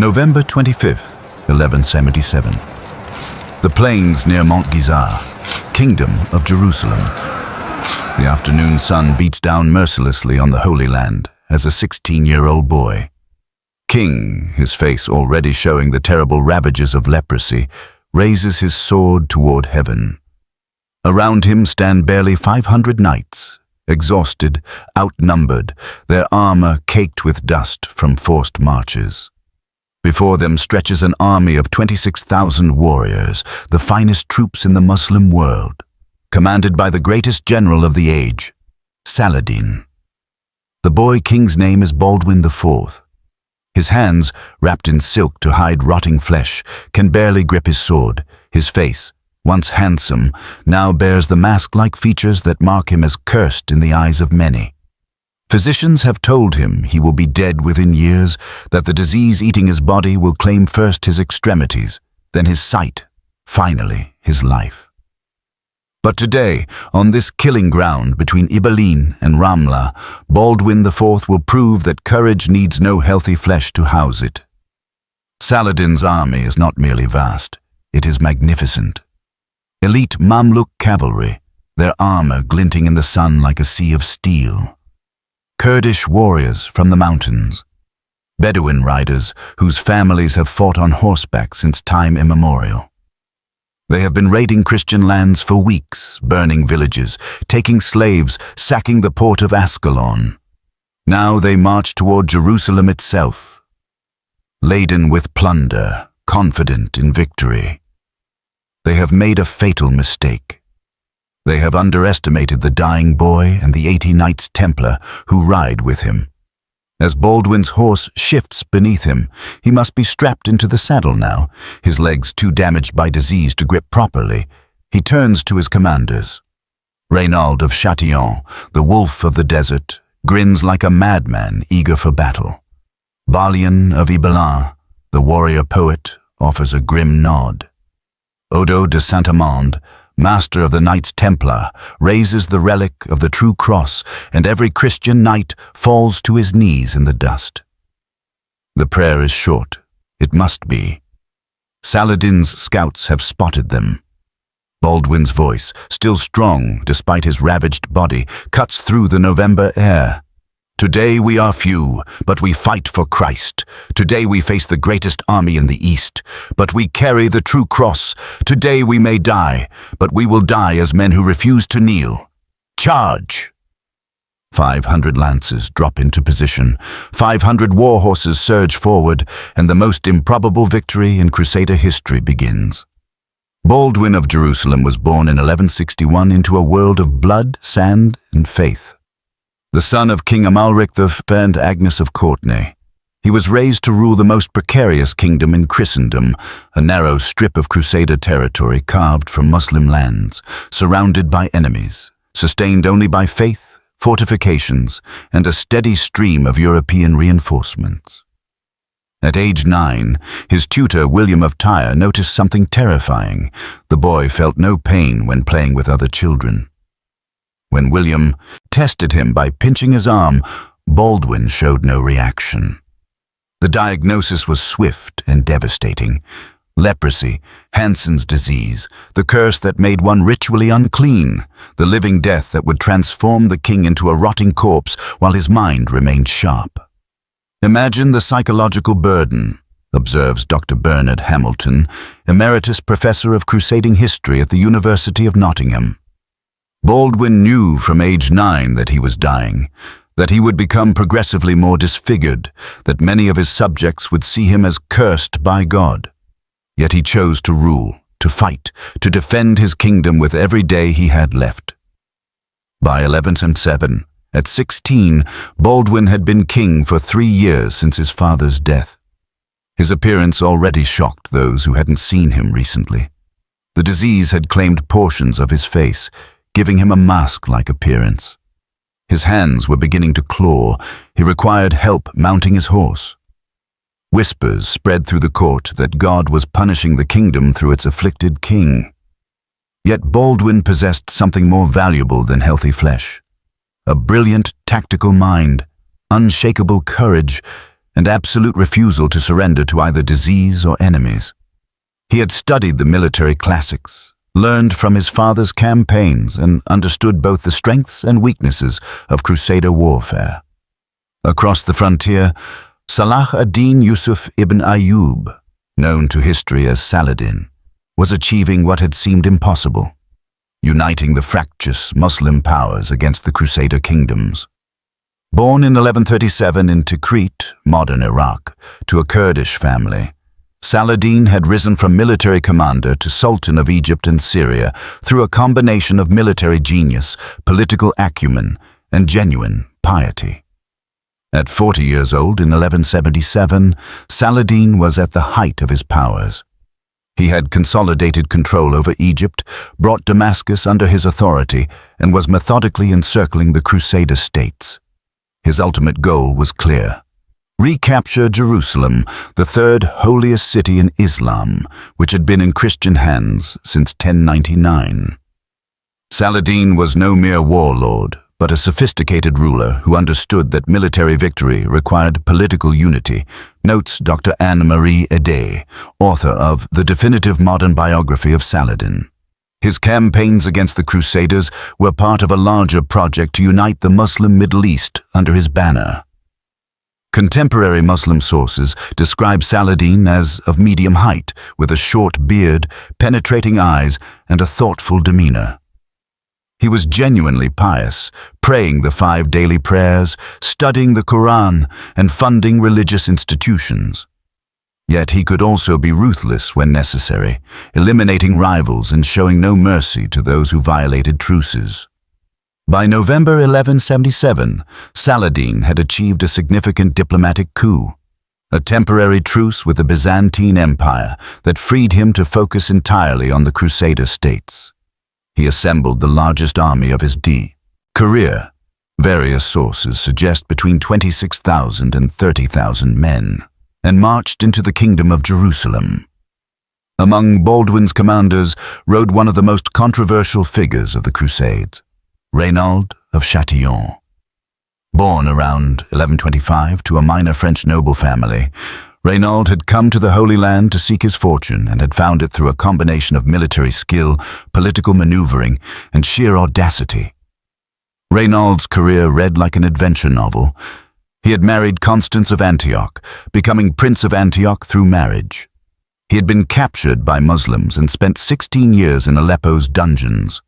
November 25th, 1177. The plains near Montgisard, Kingdom of Jerusalem. The afternoon sun beats down mercilessly on the Holy Land as a 16-year-old boy. King, his face already showing the terrible ravages of leprosy, raises his sword toward heaven. Around him stand barely 500 knights, exhausted, outnumbered, their armor caked with dust from forced marches. Before them stretches an army of 26,000 warriors, the finest troops in the Muslim world, commanded by the greatest general of the age, Saladin. The boy king's name is Baldwin IV. His hands, wrapped in silk to hide rotting flesh, can barely grip his sword. His face, once handsome, now bears the mask-like features that mark him as cursed in the eyes of many. Physicians have told him he will be dead within years, that the disease eating his body will claim first his extremities, then his sight, finally his life. But today, on this killing ground between Ibelin and Ramla, Baldwin IV will prove that courage needs no healthy flesh to house it. Saladin's army is not merely vast, it is magnificent. Elite Mamluk cavalry, their armor glinting in the sun like a sea of steel. Kurdish warriors from the mountains. Bedouin riders whose families have fought on horseback since time immemorial. They have been raiding Christian lands for weeks, burning villages, taking slaves, sacking the port of Ascalon. Now they march toward Jerusalem itself, laden with plunder, confident in victory. They have made a fatal mistake. They have underestimated the dying boy and the 80 knights Templar who ride with him. As Baldwin's horse shifts beneath him, he must be strapped into the saddle now, his legs too damaged by disease to grip properly. He turns to his commanders. Reynald of Chatillon, the wolf of the desert, grins like a madman eager for battle. Balian of Ibelin, the warrior poet, offers a grim nod. Odo de Saint-Amand, master of the Knights Templar, raises the relic of the true cross, and every Christian knight falls to his knees in the dust. The prayer is short. It must be. Saladin's scouts have spotted them. Baldwin's voice, still strong despite his ravaged body, cuts through the November air. Today we are few, but we fight for Christ. Today we face the greatest army in the East, but we carry the true cross. Today we may die, but we will die as men who refuse to kneel. Charge! 500 lances drop into position, 500 war horses surge forward, and the most improbable victory in Crusader history begins. Baldwin of Jerusalem was born in 1161 into a world of blood, sand, and faith. The son of King Amalric V and Agnes of Courtenay, he was raised to rule the most precarious kingdom in Christendom, a narrow strip of Crusader territory carved from Muslim lands, surrounded by enemies, sustained only by faith, fortifications, and a steady stream of European reinforcements. At age 9, his tutor William of Tyre noticed something terrifying. The boy felt no pain when playing with other children. When William tested him by pinching his arm, Baldwin showed no reaction. The diagnosis was swift and devastating. Leprosy, Hansen's disease, the curse that made one ritually unclean, the living death that would transform the king into a rotting corpse while his mind remained sharp. Imagine the psychological burden, observes Dr. Bernard Hamilton, emeritus professor of crusading history at the University of Nottingham. Baldwin knew from age 9 that he was dying, that he would become progressively more disfigured, that many of his subjects would see him as cursed by God. Yet he chose to rule, to fight, to defend his kingdom with every day he had left. By 1107, at 16, Baldwin had been king for 3 years since his father's death. His appearance already shocked those who hadn't seen him recently. The disease had claimed portions of his face, giving him a mask-like appearance. His hands were beginning to claw. He required help mounting his horse. Whispers spread through the court that God was punishing the kingdom through its afflicted king. Yet Baldwin possessed something more valuable than healthy flesh. A brilliant, tactical mind, unshakable courage, and absolute refusal to surrender to either disease or enemies. He had studied the military classics, learned from his father's campaigns, and understood both the strengths and weaknesses of Crusader warfare. Across the frontier, Salah ad-Din Yusuf ibn Ayyub, known to history as Saladin, was achieving what had seemed impossible, uniting the fractious Muslim powers against the Crusader kingdoms. Born in 1137 in Tikrit, modern Iraq, to a Kurdish family, Saladin had risen from military commander to Sultan of Egypt and Syria through a combination of military genius, political acumen, and genuine piety. At 40 years old in 1177, Saladin was at the height of his powers. He had consolidated control over Egypt, brought Damascus under his authority, and was methodically encircling the Crusader states. His ultimate goal was clear: recapture Jerusalem, the third holiest city in Islam, which had been in Christian hands since 1099. Saladin was no mere warlord, but a sophisticated ruler who understood that military victory required political unity, notes Dr. Anne-Marie Ede, author of The Definitive Modern Biography of Saladin. His campaigns against the Crusaders were part of a larger project to unite the Muslim Middle East under his banner. Contemporary Muslim sources describe Saladin as of medium height, with a short beard, penetrating eyes, and a thoughtful demeanor. He was genuinely pious, praying the 5 daily prayers, studying the Quran, and funding religious institutions. Yet he could also be ruthless when necessary, eliminating rivals and showing no mercy to those who violated truces. By November 1177, Saladin had achieved a significant diplomatic coup, a temporary truce with the Byzantine Empire that freed him to focus entirely on the Crusader states. He assembled the largest army of his career. Various sources suggest between 26,000 and 30,000 men, and marched into the Kingdom of Jerusalem. Among Baldwin's commanders rode one of the most controversial figures of the Crusades, Reynaud of Châtillon. Born around 1125 to a minor French noble family, Reynaud had come to the Holy Land to seek his fortune and had found it through a combination of military skill, political maneuvering, and sheer audacity. Reynaud's career read like an adventure novel. He had married Constance of Antioch, becoming Prince of Antioch through marriage. He had been captured by Muslims and spent 16 years in Aleppo's dungeons.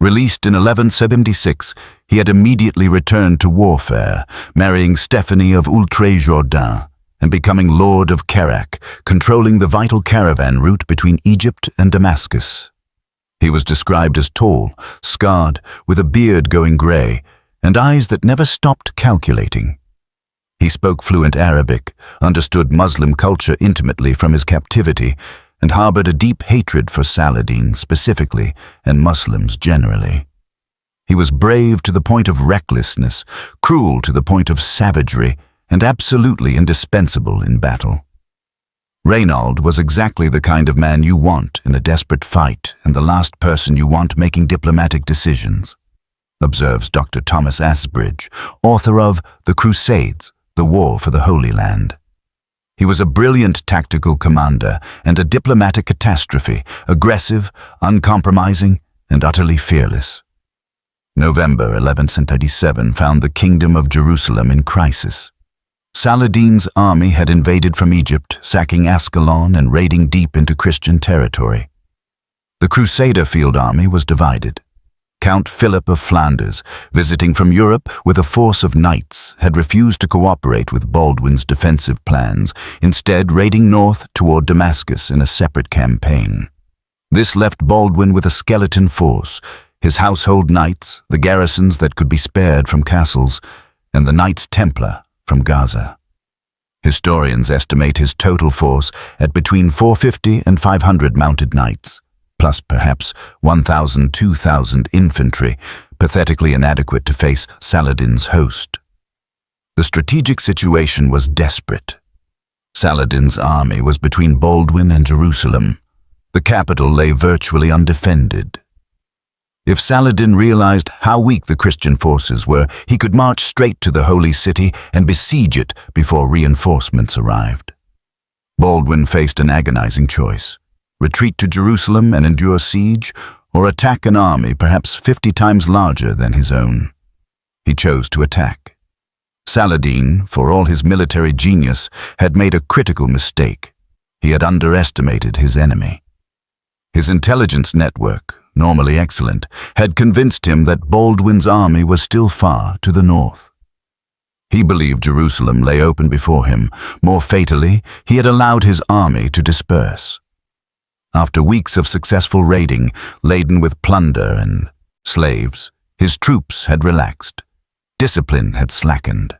Released in 1176, he had immediately returned to warfare, marrying Stephanie of Oultré-Jourdain, and becoming Lord of Kerak, controlling the vital caravan route between Egypt and Damascus. He was described as tall, scarred, with a beard going grey, and eyes that never stopped calculating. He spoke fluent Arabic, understood Muslim culture intimately from his captivity, and harbored a deep hatred for Saladin specifically and Muslims generally. He was brave to the point of recklessness, cruel to the point of savagery, and absolutely indispensable in battle. Reynaud was exactly the kind of man you want in a desperate fight and the last person you want making diplomatic decisions, observes Dr. Thomas Asbridge, author of The Crusades, the War for the Holy Land. He was a brilliant tactical commander and a diplomatic catastrophe, aggressive, uncompromising, and utterly fearless. November 1137 found the Kingdom of Jerusalem in crisis. Saladin's army had invaded from Egypt, sacking Ascalon and raiding deep into Christian territory. The Crusader field army was divided. Count Philip of Flanders, visiting from Europe with a force of knights, had refused to cooperate with Baldwin's defensive plans, instead raiding north toward Damascus in a separate campaign. This left Baldwin with a skeleton force, his household knights, the garrisons that could be spared from castles, and the Knights Templar from Gaza. Historians estimate his total force at between 450 and 500 mounted knights, plus perhaps 1,000–2,000 infantry, pathetically inadequate to face Saladin's host. The strategic situation was desperate. Saladin's army was between Baldwin and Jerusalem. The capital lay virtually undefended. If Saladin realized how weak the Christian forces were, he could march straight to the holy city and besiege it before reinforcements arrived. Baldwin faced an agonizing choice: retreat to Jerusalem and endure siege, or attack an army perhaps 50 times larger than his own. He chose to attack. Saladin, for all his military genius, had made a critical mistake. He had underestimated his enemy. His intelligence network, normally excellent, had convinced him that Baldwin's army was still far to the north. He believed Jerusalem lay open before him. More fatally, he had allowed his army to disperse. After weeks of successful raiding, laden with plunder and slaves, his troops had relaxed. Discipline had slackened.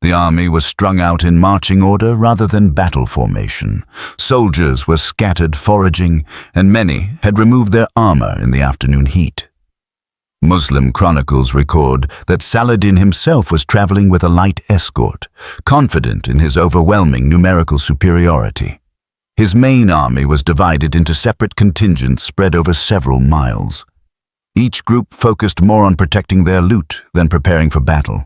The army was strung out in marching order rather than battle formation. Soldiers were scattered foraging, and many had removed their armor in the afternoon heat. Muslim chronicles record that Saladin himself was traveling with a light escort, confident in his overwhelming numerical superiority. His main army was divided into separate contingents spread over several miles. Each group focused more on protecting their loot than preparing for battle.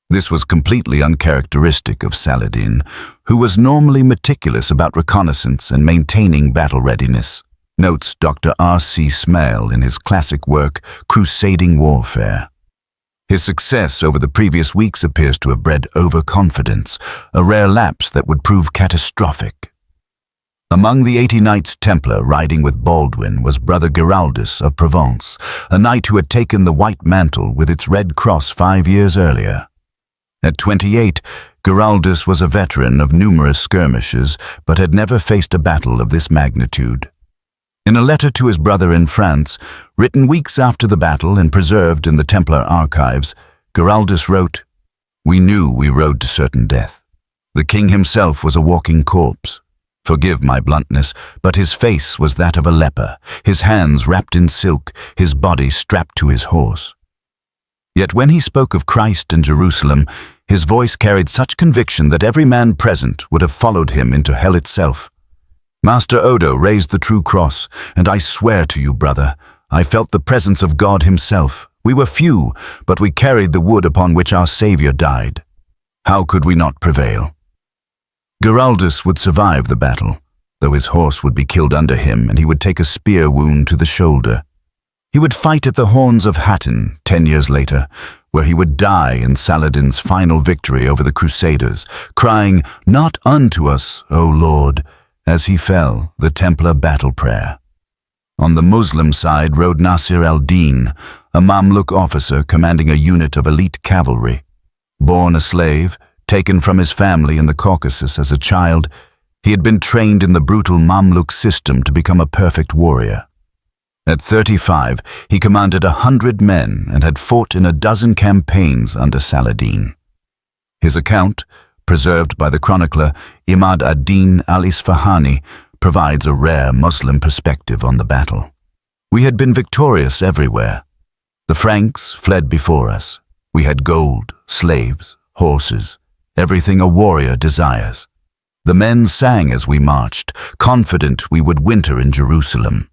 This was completely uncharacteristic of Saladin, who was normally meticulous about reconnaissance and maintaining battle readiness, notes Dr. R.C. Smale in his classic work, Crusading Warfare. His success over the previous weeks appears to have bred overconfidence, a rare lapse that would prove catastrophic. Among the 80 knights Templar riding with Baldwin was brother Giraldus of Provence, a knight who had taken the white mantle with its red cross 5 years earlier. At 28, Giraldus was a veteran of numerous skirmishes, but had never faced a battle of this magnitude. In a letter to his brother in France, written weeks after the battle and preserved in the Templar archives, Giraldus wrote, "We knew we rode to certain death. The king himself was a walking corpse. Forgive my bluntness, but his face was that of a leper, his hands wrapped in silk, his body strapped to his horse." Yet when he spoke of Christ and Jerusalem, his voice carried such conviction that every man present would have followed him into hell itself. "Master Odo raised the true cross, and I swear to you, brother, I felt the presence of God himself. We were few, but we carried the wood upon which our Savior died. How could we not prevail?" Giraldus would survive the battle, though his horse would be killed under him and he would take a spear wound to the shoulder. He would fight at the Horns of Hattin 10 years later, where he would die in Saladin's final victory over the Crusaders, crying, "Not unto us, O Lord," as he fell, the Templar battle prayer. On the Muslim side rode Nasir al-Din, a Mamluk officer commanding a unit of elite cavalry. Born a slave, taken from his family in the Caucasus as a child, he had been trained in the brutal Mamluk system to become a perfect warrior. At 35, he commanded 100 men and had fought in a dozen campaigns under Saladin. His account, preserved by the chronicler Imad ad-Din al-Isfahani, provides a rare Muslim perspective on the battle. "We had been victorious everywhere. The Franks fled before us. We had gold, slaves, horses, everything a warrior desires. The men sang as we marched, confident we would winter in Jerusalem.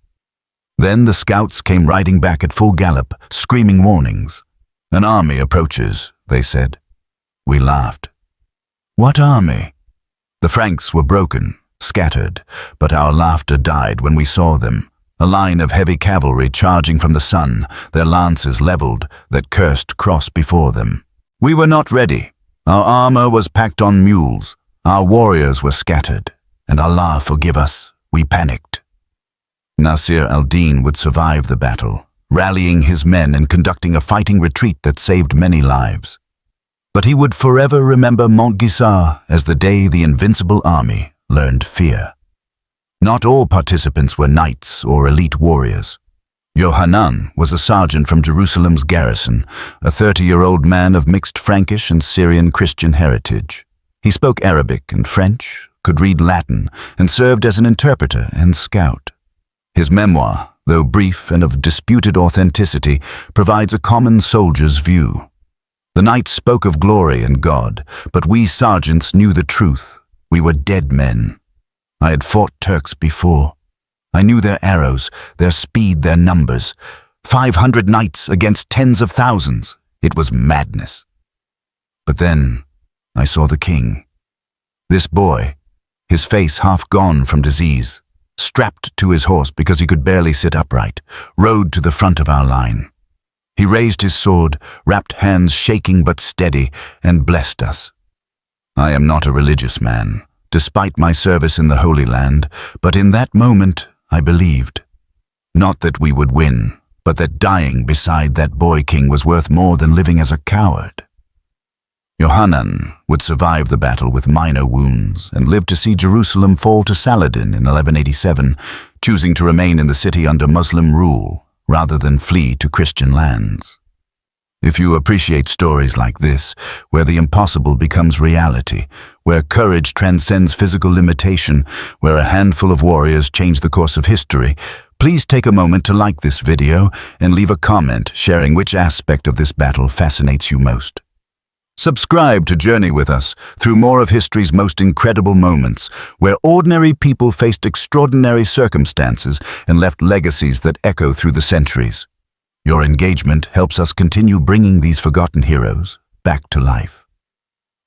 Then the scouts came riding back at full gallop, screaming warnings. 'An army approaches,' they said. We laughed. 'What army?' The Franks were broken, scattered, but our laughter died when we saw them, a line of heavy cavalry charging from the sun, their lances leveled, that cursed cross before them. We were not ready. Our armor was packed on mules. Our warriors were scattered, and Allah forgive us, we panicked." Nasir al-Din would survive the battle, rallying his men and conducting a fighting retreat that saved many lives. But he would forever remember Montgisard as the day the invincible army learned fear. Not all participants were knights or elite warriors. Yohanan was a sergeant from Jerusalem's garrison, a 30-year-old man of mixed Frankish and Syrian Christian heritage. He spoke Arabic and French, could read Latin, and served as an interpreter and scout. His memoir, though brief and of disputed authenticity, provides a common soldier's view. The knights spoke of glory and God, but we sergeants knew the truth. We were dead men. I had fought Turks before. I knew their arrows, their speed, their numbers, 500 knights against tens of thousands. It was madness. But then I saw the king. This boy, his face half gone from disease, strapped to his horse because he could barely sit upright, rode to the front of our line. He raised his sword, wrapped hands shaking but steady, and blessed us. I am not a religious man, despite my service in the Holy Land, but in that moment I believed. Not that we would win, but that dying beside that boy king was worth more than living as a coward. Johanan would survive the battle with minor wounds and live to see Jerusalem fall to Saladin in 1187, choosing to remain in the city under Muslim rule rather than flee to Christian lands. If you appreciate stories like this, where the impossible becomes reality, where courage transcends physical limitation, where a handful of warriors change the course of history, please take a moment to like this video and leave a comment sharing which aspect of this battle fascinates you most. Subscribe to journey with us through more of history's most incredible moments, where ordinary people faced extraordinary circumstances and left legacies that echo through the centuries. Your engagement helps us continue bringing these forgotten heroes back to life.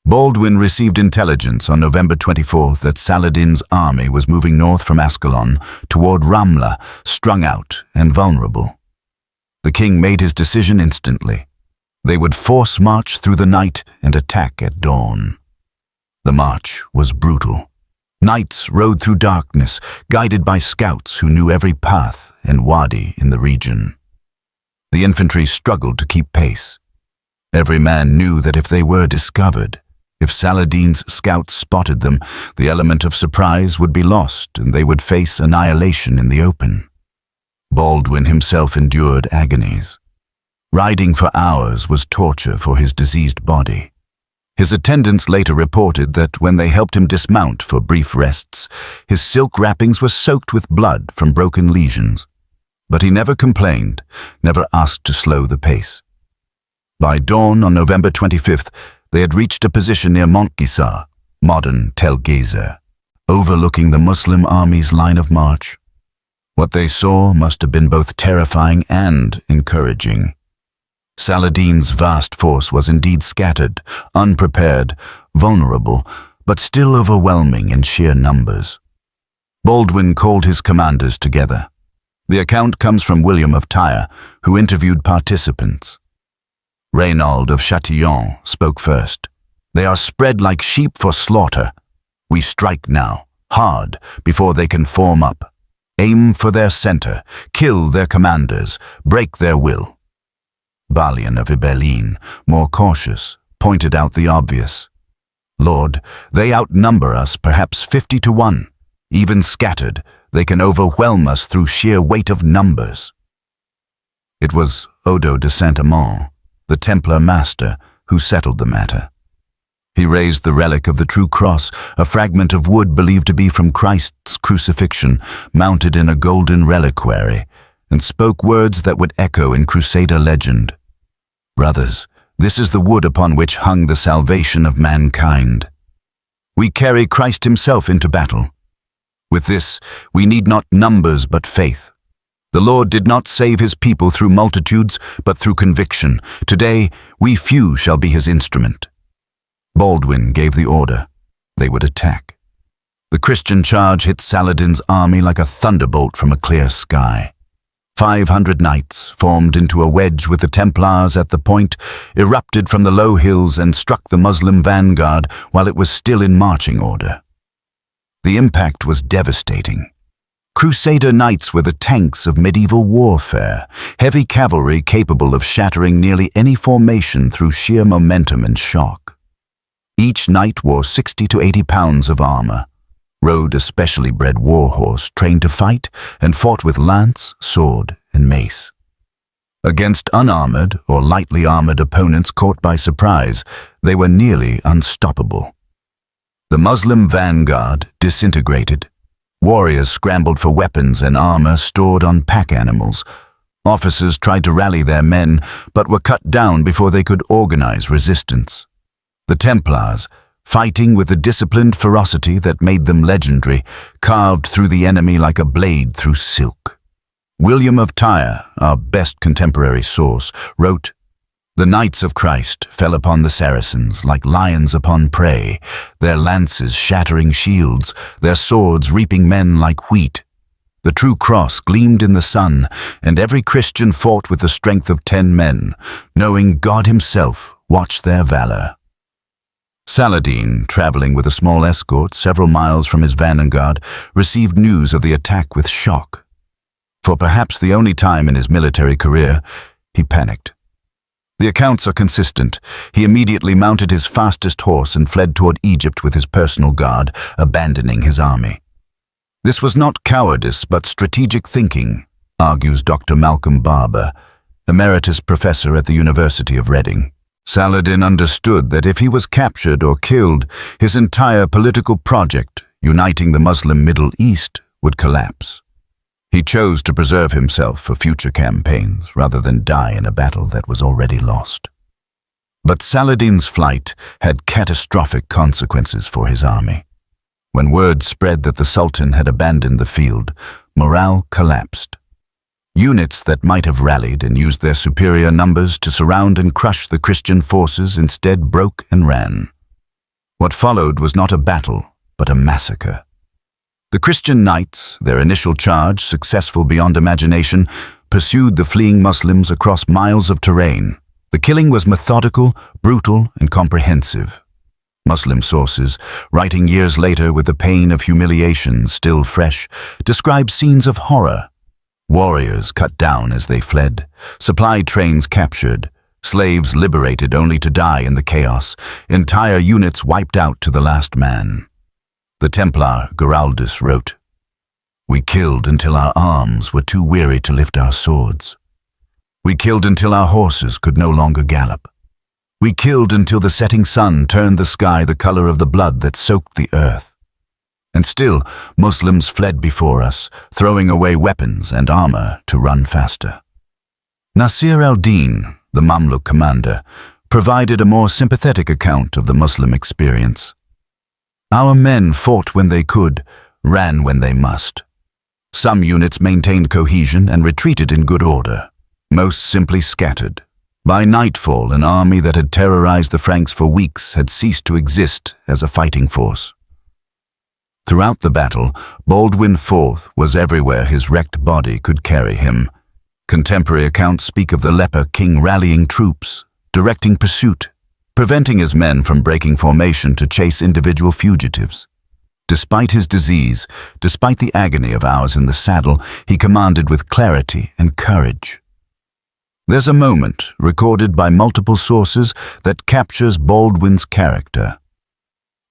Baldwin received intelligence on November 24th that Saladin's army was moving north from Ascalon toward Ramla, strung out and vulnerable. The king made his decision instantly. They would force march through the night and attack at dawn. The march was brutal. Knights rode through darkness, guided by scouts who knew every path and wadi in the region. The infantry struggled to keep pace. Every man knew that if they were discovered, if Saladin's scouts spotted them, the element of surprise would be lost and they would face annihilation in the open. Baldwin himself endured agonies. Riding for hours was torture for his diseased body. His attendants later reported that when they helped him dismount for brief rests, his silk wrappings were soaked with blood from broken lesions. But he never complained, never asked to slow the pace. By dawn on November 25th, they had reached a position near Montgisard, modern Tel Gezer, overlooking the Muslim army's line of march. What they saw must have been both terrifying and encouraging. Saladin's vast force was indeed scattered, unprepared, vulnerable, but still overwhelming in sheer numbers. Baldwin called his commanders together. The account comes from William of Tyre, who interviewed participants. Reynaud of Châtillon spoke first. "They are spread like sheep for slaughter. We strike now, hard, before they can form up. Aim for their center, kill their commanders, break their will." Balian of Ibelin, more cautious, pointed out the obvious. "Lord, they outnumber us perhaps 50 to 1. Even scattered, they can overwhelm us through sheer weight of numbers." It was Odo de Saint-Amand, the Templar master, who settled the matter. He raised the relic of the true cross, a fragment of wood believed to be from Christ's crucifixion, mounted in a golden reliquary, and spoke words that would echo in Crusader legend. "Brothers, this is the wood upon which hung the salvation of mankind. We carry Christ himself into battle. With this, we need not numbers but faith. The Lord did not save his people through multitudes, but through conviction. Today, we few shall be his instrument." Baldwin gave the order. They would attack. The Christian charge hit Saladin's army like a thunderbolt from a clear sky. 500 knights, formed into a wedge with the Templars at the point, erupted from the low hills and struck the Muslim vanguard while it was still in marching order. The impact was devastating. Crusader knights were the tanks of medieval warfare, heavy cavalry capable of shattering nearly any formation through sheer momentum and shock. Each knight wore 60 to 80 pounds of armor, rode a specially bred warhorse trained to fight, and fought with lance, sword, and mace. Against unarmored or lightly armored opponents caught by surprise, they were nearly unstoppable. The Muslim vanguard disintegrated. Warriors scrambled for weapons and armor stored on pack animals. Officers tried to rally their men, but were cut down before they could organize resistance. The Templars, fighting with the disciplined ferocity that made them legendary, carved through the enemy like a blade through silk. William of Tyre, our best contemporary source, wrote, "The knights of Christ fell upon the Saracens like lions upon prey, their lances shattering shields, their swords reaping men like wheat. The true cross gleamed in the sun, and every Christian fought with the strength of 10 men, knowing God himself watched their valor." Saladin, traveling with a small escort several miles from his vanguard, received news of the attack with shock. For perhaps the only time in his military career, he panicked. The accounts are consistent. He immediately mounted his fastest horse and fled toward Egypt with his personal guard, abandoning his army. This was not cowardice but strategic thinking, argues Dr. Malcolm Barber, emeritus professor at the University of Reading. Saladin understood that if he was captured or killed, his entire political project, uniting the Muslim Middle East, would collapse. He chose to preserve himself for future campaigns rather than die in a battle that was already lost. But Saladin's flight had catastrophic consequences for his army. When word spread that the Sultan had abandoned the field, morale collapsed. Units that might have rallied and used their superior numbers to surround and crush the Christian forces instead broke and ran. What followed was not a battle, but a massacre. The Christian knights, their initial charge successful beyond imagination, pursued the fleeing Muslims across miles of terrain. The killing was methodical, brutal, and comprehensive. Muslim sources, writing years later with the pain of humiliation still fresh, describe scenes of horror. Warriors cut down as they fled, supply trains captured, slaves liberated only to die in the chaos, entire units wiped out to the last man. The Templar Giraldus wrote, "We killed until our arms were too weary to lift our swords. We killed until our horses could no longer gallop. We killed until the setting sun turned the sky the color of the blood that soaked the earth. And still, Muslims fled before us, throwing away weapons and armor to run faster." Nasir al-Din, the Mamluk commander, provided a more sympathetic account of the Muslim experience. "Our men fought when they could, ran when they must. Some units maintained cohesion and retreated in good order. Most simply scattered. By nightfall, an army that had terrorized the Franks for weeks had ceased to exist as a fighting force." Throughout the battle, Baldwin IV was everywhere his wrecked body could carry him. Contemporary accounts speak of the Leper King rallying troops, directing pursuit, preventing his men from breaking formation to chase individual fugitives. Despite his disease, despite the agony of hours in the saddle, he commanded with clarity and courage. There's a moment, recorded by multiple sources, that captures Baldwin's character.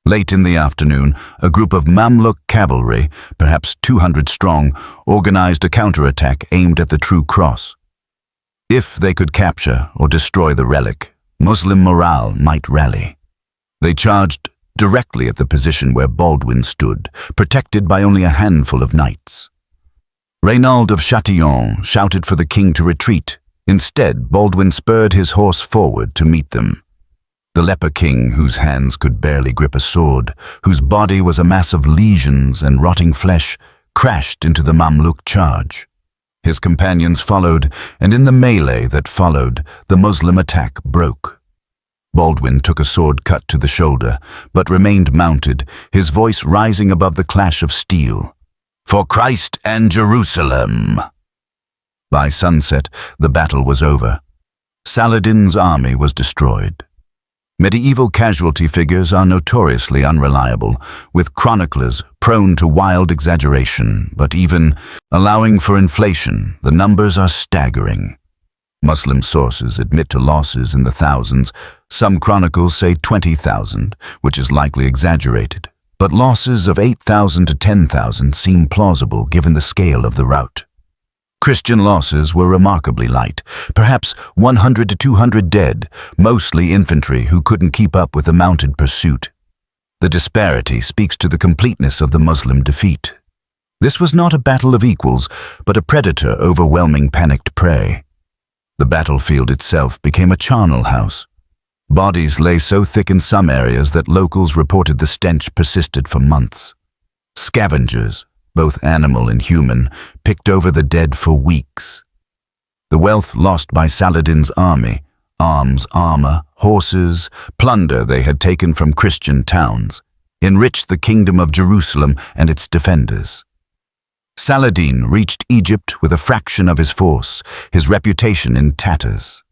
Late in the afternoon, a group of Mamluk cavalry, perhaps 200 strong, organized a counterattack aimed at the true cross. If they could capture or destroy the relic, Muslim morale might rally. They charged directly at the position where Baldwin stood, protected by only a handful of knights. Reynald of Chatillon shouted for the king to retreat. Instead, Baldwin spurred his horse forward to meet them. The Leper King, whose hands could barely grip a sword, whose body was a mass of lesions and rotting flesh, crashed into the Mamluk charge. His companions followed, and in the melee that followed, the Muslim attack broke. Baldwin took a sword cut to the shoulder, but remained mounted, his voice rising above the clash of steel. "For Christ and Jerusalem!" By sunset, the battle was over. Saladin's army was destroyed. Medieval casualty figures are notoriously unreliable, with chroniclers prone to wild exaggeration, but even allowing for inflation, the numbers are staggering. Muslim sources admit to losses in the thousands. Some chronicles say 20,000, which is likely exaggerated, but losses of 8,000 to 10,000 seem plausible given the scale of the rout. Christian losses were remarkably light, perhaps 100 to 200 dead, mostly infantry who couldn't keep up with the mounted pursuit. The disparity speaks to the completeness of the Muslim defeat. This was not a battle of equals, but a predator overwhelming panicked prey. The battlefield itself became a charnel house. Bodies lay so thick in some areas that locals reported the stench persisted for months. Scavengers, both animal and human, picked over the dead for weeks. The wealth lost by Saladin's army, arms, armor, horses, plunder they had taken from Christian towns, enriched the kingdom of Jerusalem and its defenders. Saladin reached Egypt with a fraction of his force, his reputation in tatters.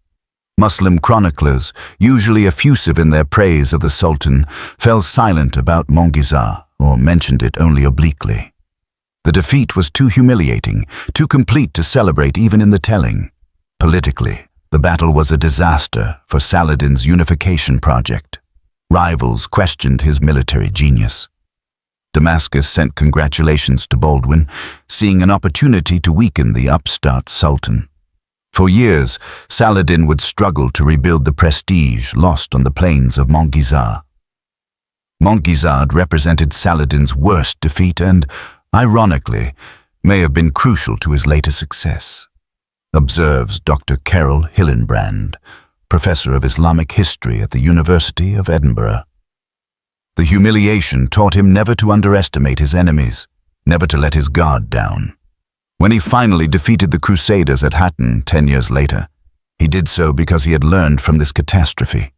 Muslim chroniclers, usually effusive in their praise of the Sultan, fell silent about Montgisard or mentioned it only obliquely. The defeat was too humiliating, too complete to celebrate even in the telling. Politically, the battle was a disaster for Saladin's unification project. Rivals questioned his military genius. Damascus sent congratulations to Baldwin, seeing an opportunity to weaken the upstart Sultan. For years, Saladin would struggle to rebuild the prestige lost on the plains of Montgisard. Montgisard represented Saladin's worst defeat and, ironically, may have been crucial to his later success, observes Dr. Carol Hillenbrand, professor of Islamic history at the University of Edinburgh. The humiliation taught him never to underestimate his enemies, never to let his guard down. When he finally defeated the Crusaders at Hattin 10 years later, he did so because he had learned from this catastrophe.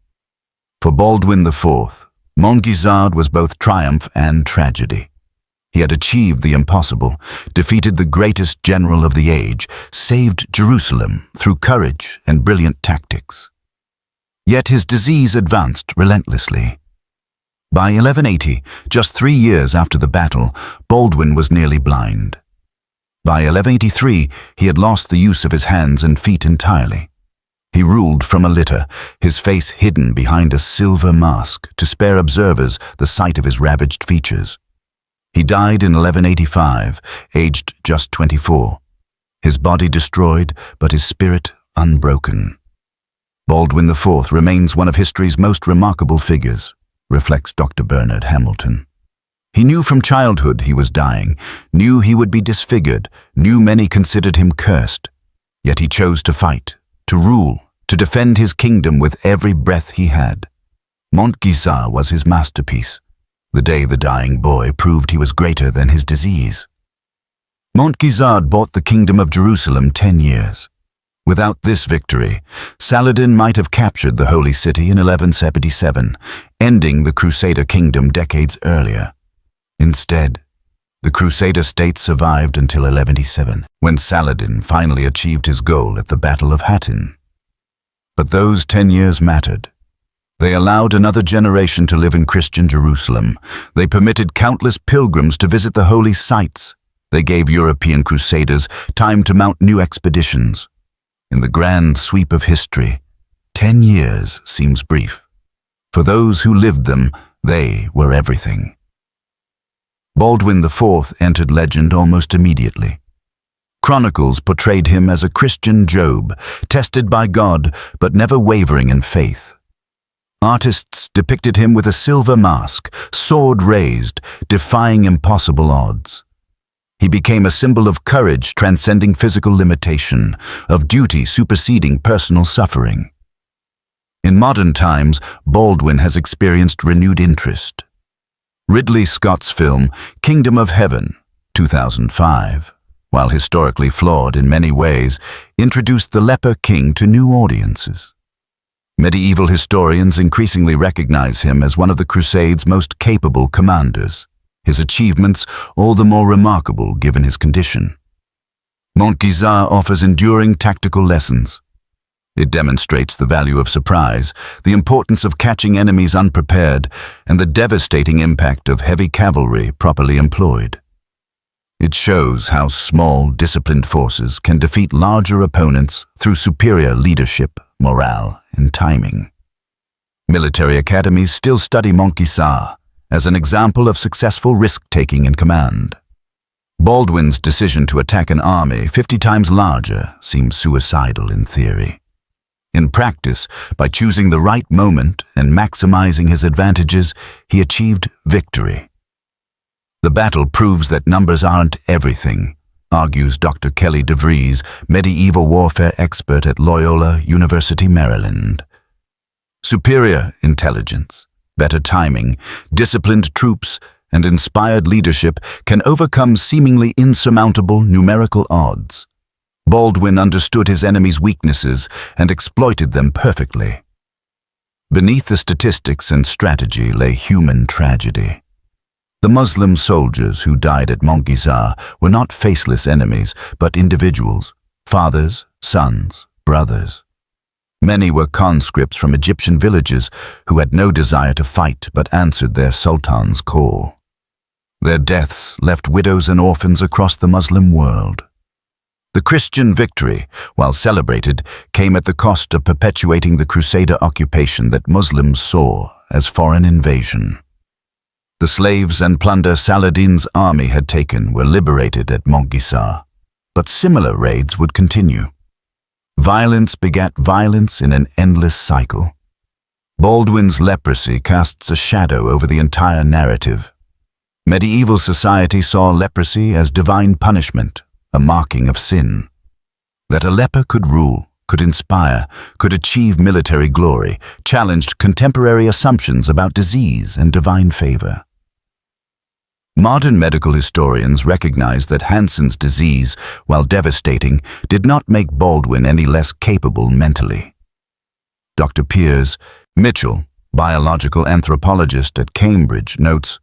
For Baldwin IV, Montgisard was both triumph and tragedy. He had achieved the impossible, defeated the greatest general of the age, saved Jerusalem through courage and brilliant tactics. Yet his disease advanced relentlessly. By 1180, just 3 years after the battle, Baldwin was nearly blind. By 1183, he had lost the use of his hands and feet entirely. He ruled from a litter, his face hidden behind a silver mask to spare observers the sight of his ravaged features. He died in 1185, aged just 24. His body destroyed, but his spirit unbroken. Baldwin IV remains one of history's most remarkable figures, reflects Dr. Bernard Hamilton. He knew from childhood he was dying, knew he would be disfigured, knew many considered him cursed. Yet he chose to fight, to rule, to defend his kingdom with every breath he had. Montgisard was his masterpiece, the day the dying boy proved he was greater than his disease. Montgisard bought the kingdom of Jerusalem 10 years. Without this victory, Saladin might have captured the Holy City in 1177, ending the Crusader kingdom decades earlier. Instead, the Crusader state survived until 1187, when Saladin finally achieved his goal at the Battle of Hattin. But those 10 years mattered. They allowed another generation to live in Christian Jerusalem. They permitted countless pilgrims to visit the holy sites. They gave European crusaders time to mount new expeditions. In the grand sweep of history, 10 years seems brief. For those who lived them, they were everything. Baldwin IV entered legend almost immediately. Chronicles portrayed him as a Christian Job, tested by God but never wavering in faith. Artists depicted him with a silver mask, sword raised, defying impossible odds. He became a symbol of courage transcending physical limitation, of duty superseding personal suffering. In modern times, Baldwin has experienced renewed interest. Ridley Scott's film Kingdom of Heaven, 2005, while historically flawed in many ways, introduced the Leper King to new audiences. Medieval historians increasingly recognize him as one of the Crusades' most capable commanders, his achievements all the more remarkable given his condition. Montgisard offers enduring tactical lessons. It demonstrates the value of surprise, the importance of catching enemies unprepared, and the devastating impact of heavy cavalry properly employed. It shows how small, disciplined forces can defeat larger opponents through superior leadership, morale, and timing. Military academies still study Montgisard as an example of successful risk-taking in command. Baldwin's decision to attack an army 50 times larger seems suicidal in theory. In practice, by choosing the right moment and maximizing his advantages, he achieved victory. The battle proves that numbers aren't everything, argues Dr. Kelly DeVries, medieval warfare expert at Loyola University, Maryland. Superior intelligence, better timing, disciplined troops, and inspired leadership can overcome seemingly insurmountable numerical odds. Baldwin understood his enemy's weaknesses and exploited them perfectly. Beneath the statistics and strategy lay human tragedy. The Muslim soldiers who died at Montgisard were not faceless enemies, but individuals, fathers, sons, brothers. Many were conscripts from Egyptian villages who had no desire to fight but answered their sultan's call. Their deaths left widows and orphans across the Muslim world. The Christian victory, while celebrated, came at the cost of perpetuating the Crusader occupation that Muslims saw as foreign invasion. The slaves and plunder Saladin's army had taken were liberated at Montgisard, but similar raids would continue. Violence begat violence in an endless cycle. Baldwin's leprosy casts a shadow over the entire narrative. Medieval society saw leprosy as divine punishment, a marking of sin. That a leper could rule, could inspire, could achieve military glory, challenged contemporary assumptions about disease and divine favor. Modern medical historians recognize that Hansen's disease, while devastating, did not make Baldwin any less capable mentally. Dr. Piers Mitchell, biological anthropologist at Cambridge, notes,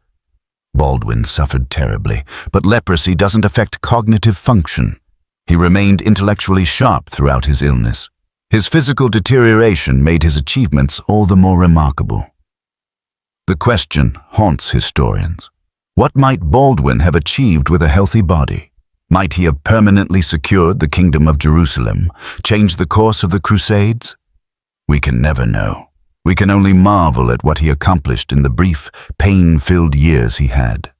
Baldwin suffered terribly, but leprosy doesn't affect cognitive function. He remained intellectually sharp throughout his illness. His physical deterioration made his achievements all the more remarkable. The question haunts historians. What might Baldwin have achieved with a healthy body? Might he have permanently secured the Kingdom of Jerusalem, changed the course of the Crusades? We can never know. We can only marvel at what he accomplished in the brief, pain-filled years he had.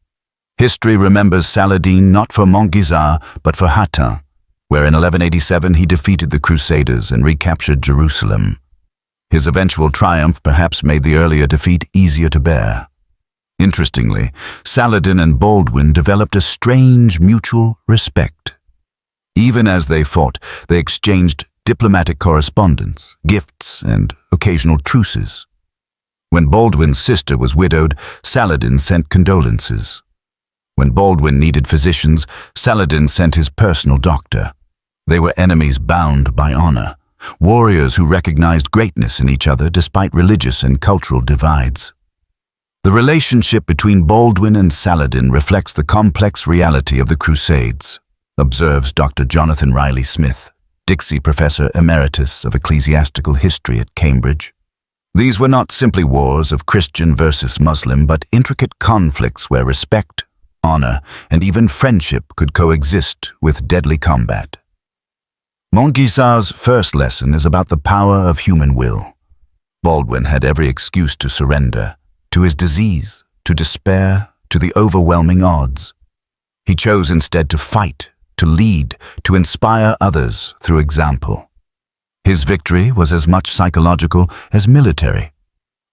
History remembers Saladin not for Montgisard, but for Hattin, where in 1187 he defeated the Crusaders and recaptured Jerusalem. His eventual triumph perhaps made the earlier defeat easier to bear. Interestingly, Saladin and Baldwin developed a strange mutual respect. Even as they fought, they exchanged diplomatic correspondence, gifts, and occasional truces. When Baldwin's sister was widowed, Saladin sent condolences. When Baldwin needed physicians, Saladin sent his personal doctor. They were enemies bound by honor, warriors who recognized greatness in each other despite religious and cultural divides. The relationship between Baldwin and Saladin reflects the complex reality of the Crusades, observes Dr. Jonathan Riley Smith, Dixie Professor Emeritus of Ecclesiastical History at Cambridge. These were not simply wars of Christian versus Muslim, but intricate conflicts where respect, honor, and even friendship could coexist with deadly combat. Montgisard's first lesson is about the power of human will. Baldwin had every excuse to surrender, to his disease, to despair, to the overwhelming odds. He chose instead to fight, to lead, to inspire others through example. His victory was as much psychological as military.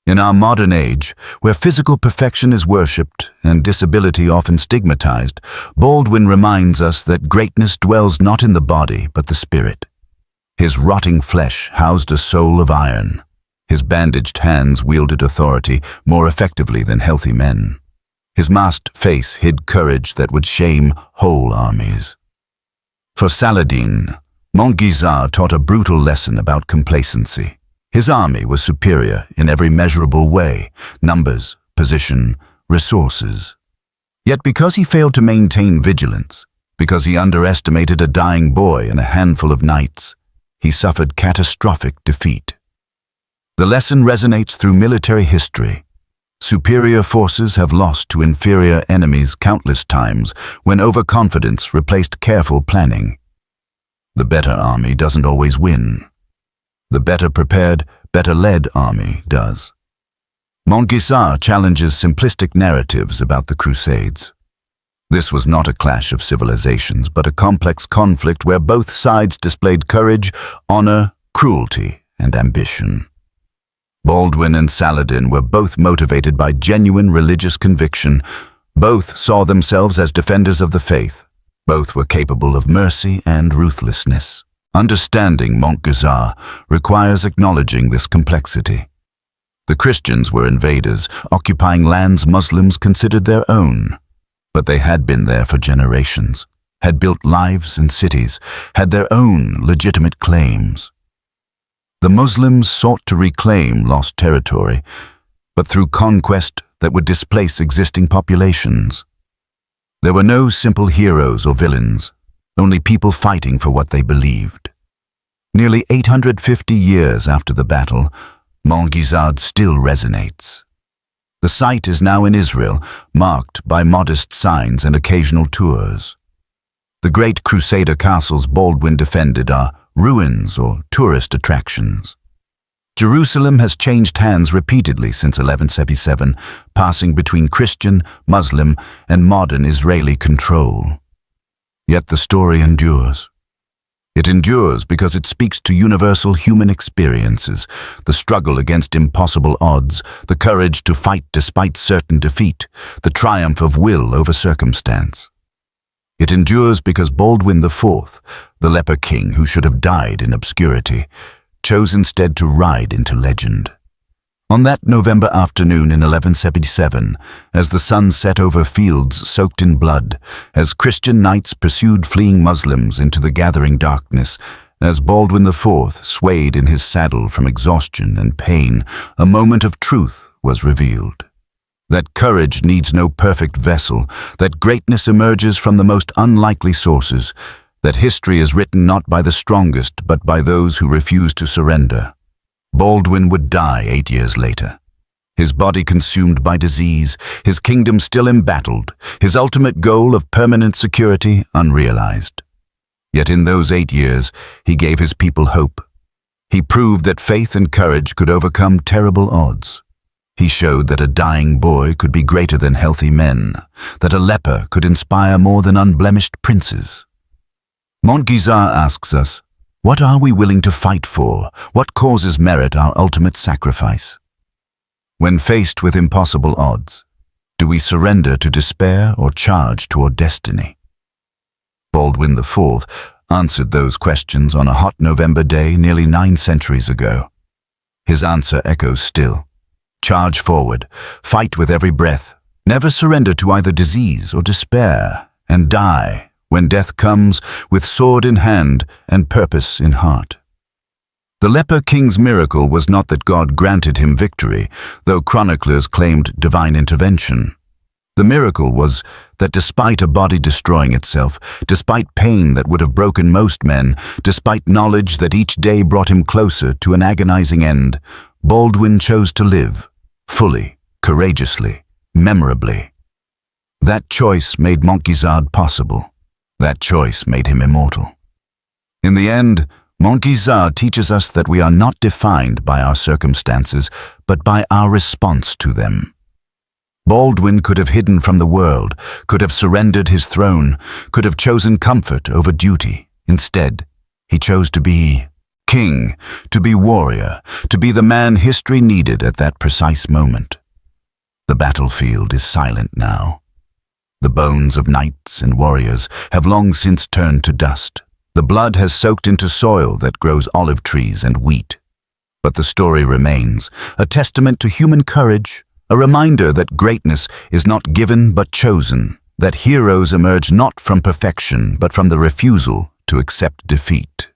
In our modern age, where physical perfection is worshipped and disability often stigmatized, Baldwin reminds us that greatness dwells not in the body but the spirit. His rotting flesh housed a soul of iron. His bandaged hands wielded authority more effectively than healthy men. His masked face hid courage that would shame whole armies. For Saladin, Montgisard taught a brutal lesson about complacency. His army was superior in every measurable way: numbers, position, resources. Yet because he failed to maintain vigilance, because he underestimated a dying boy and a handful of knights, he suffered catastrophic defeat. The lesson resonates through military history. Superior forces have lost to inferior enemies countless times when overconfidence replaced careful planning. The better army doesn't always win. The better prepared, better led army does. Montgisard challenges simplistic narratives about the Crusades. This was not a clash of civilizations, but a complex conflict where both sides displayed courage, honor, cruelty, and ambition. Baldwin and Saladin were both motivated by genuine religious conviction. Both saw themselves as defenders of the faith. Both were capable of mercy and ruthlessness. Understanding Montgisard requires acknowledging this complexity. The Christians were invaders, occupying lands Muslims considered their own. But they had been there for generations, had built lives and cities, had their own legitimate claims. The Muslims sought to reclaim lost territory, but through conquest that would displace existing populations. There were no simple heroes or villains, only people fighting for what they believed. Nearly 850 years after the battle, Montgisard still resonates. The site is now in Israel, marked by modest signs and occasional tours. The great Crusader castles Baldwin defended are ruins or tourist attractions. Jerusalem has changed hands repeatedly since 1177, passing between Christian, Muslim, and modern Israeli control. Yet the story endures. It endures because it speaks to universal human experiences, the struggle against impossible odds, the courage to fight despite certain defeat, the triumph of will over circumstance. It endures because Baldwin IV, the Leper King who should have died in obscurity, chose instead to ride into legend. On that November afternoon in 1177, as the sun set over fields soaked in blood, as Christian knights pursued fleeing Muslims into the gathering darkness, as Baldwin IV swayed in his saddle from exhaustion and pain, a moment of truth was revealed. That courage needs no perfect vessel, that greatness emerges from the most unlikely sources, that history is written not by the strongest but by those who refuse to surrender. Baldwin would die 8 years later. His body consumed by disease, his kingdom still embattled, his ultimate goal of permanent security unrealized. Yet in those 8 years, he gave his people hope. He proved that faith and courage could overcome terrible odds. He showed that a dying boy could be greater than healthy men, that a leper could inspire more than unblemished princes. Montgisard asks us, what are we willing to fight for? What causes merit our ultimate sacrifice? When faced with impossible odds, do we surrender to despair or charge toward destiny? Baldwin IV answered those questions on a hot November day nearly 9 centuries ago. His answer echoes still. Charge forward, fight with every breath, never surrender to either disease or despair, and die when death comes with sword in hand and purpose in heart. The Leper King's miracle was not that God granted him victory, though chroniclers claimed divine intervention. The miracle was that despite a body destroying itself, despite pain that would have broken most men, despite knowledge that each day brought him closer to an agonizing end, Baldwin chose to live, fully, courageously, memorably. That choice made Montgisard possible. That choice made him immortal. In the end, Montgisard teaches us that we are not defined by our circumstances, but by our response to them. Baldwin could have hidden from the world, could have surrendered his throne, could have chosen comfort over duty. Instead, he chose to be king, to be warrior, to be the man history needed at that precise moment. The battlefield is silent now. The bones of knights and warriors have long since turned to dust. The blood has soaked into soil that grows olive trees and wheat. But the story remains, a testament to human courage, a reminder that greatness is not given but chosen, that heroes emerge not from perfection but from the refusal to accept defeat.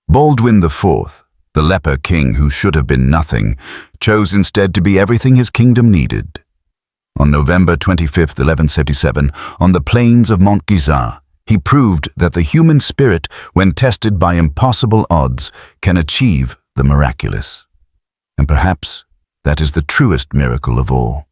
Baldwin IV, the Leper King who should have been nothing, chose instead to be everything his kingdom needed. On November 25, 1177, on the plains of Montgisard, he proved that the human spirit, when tested by impossible odds, can achieve the miraculous. And perhaps that is the truest miracle of all.